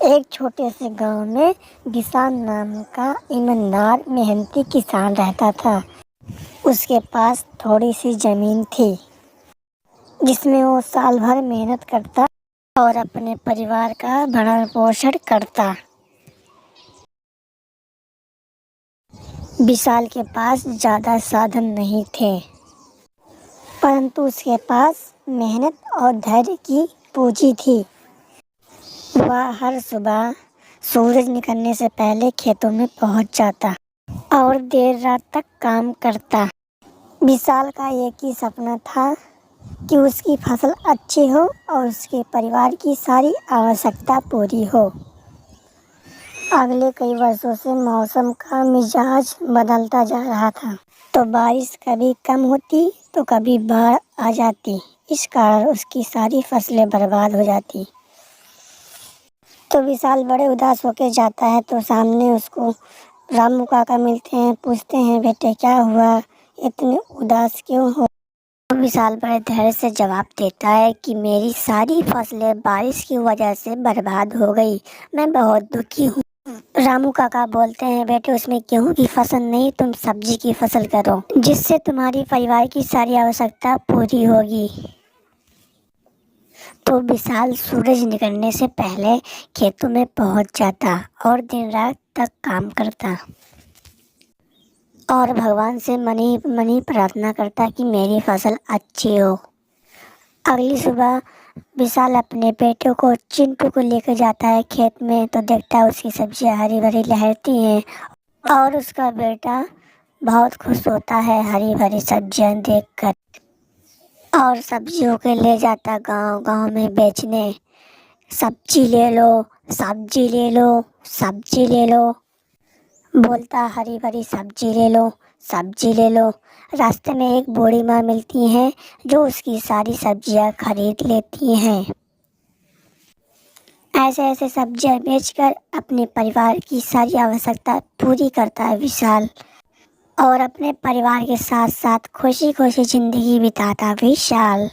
एक छोटे से गांव में विशाल नाम का ईमानदार मेहनती किसान रहता था। उसके पास थोड़ी सी जमीन थी जिसमें वो साल भर मेहनत करता और अपने परिवार का भरण पोषण करता। विशाल के पास ज़्यादा साधन नहीं थे, परंतु उसके पास मेहनत और धैर्य की पूंजी थी। वह हर सुबह सूरज निकलने से पहले खेतों में पहुंच जाता और देर रात तक काम करता। विशाल का एक ही सपना था कि उसकी फसल अच्छी हो और उसके परिवार की सारी आवश्यकता पूरी हो। अगले कई वर्षों से मौसम का मिजाज बदलता जा रहा था, तो बारिश कभी कम होती तो कभी बाढ़ आ जाती। इस कारण उसकी सारी फसलें बर्बाद हो जाती। तो विशाल बड़े उदास होकर जाता है, तो सामने उसको रामू काका मिलते हैं। पूछते हैं, बेटे क्या हुआ, इतने उदास क्यों हो? तो विशाल बड़े धैर्य से जवाब देता है कि मेरी सारी फसलें बारिश की वजह से बर्बाद हो गई, मैं बहुत दुखी हूँ। रामू काका बोलते हैं, बेटे उसमें गेहूं की फसल नहीं, तुम सब्जी की फसल करो, जिससे तुम्हारी परिवार की सारी आवश्यकता पूरी होगी। तो विशाल सूरज निकलने से पहले खेतों में पहुंच जाता और दिन रात तक काम करता और भगवान से मनी मनी प्रार्थना करता कि मेरी फसल अच्छी हो। अगली सुबह विशाल अपने बेटे को चिंटू को लेकर जाता है खेत में, तो देखता है उसकी सब्जियां हरी भरी लहरती हैं और उसका बेटा बहुत खुश होता है हरी भरी सब्जियां देखकर, और सब्जियों के ले जाता गांव गांव में बेचने। सब्जी ले लो, सब्जी ले लो, सब्जी ले लो, बोलता हरी भरी सब्जी ले लो, सब्जी ले लो। रास्ते में एक बूढ़ी माँ मिलती हैं जो उसकी सारी सब्जियां खरीद लेती हैं। ऐसे ऐसे सब्जियां बेचकर अपने परिवार की सारी आवश्यकता पूरी करता है विशाल, और अपने परिवार के साथ साथ खुशी खुशी जिंदगी बिताता विशाल।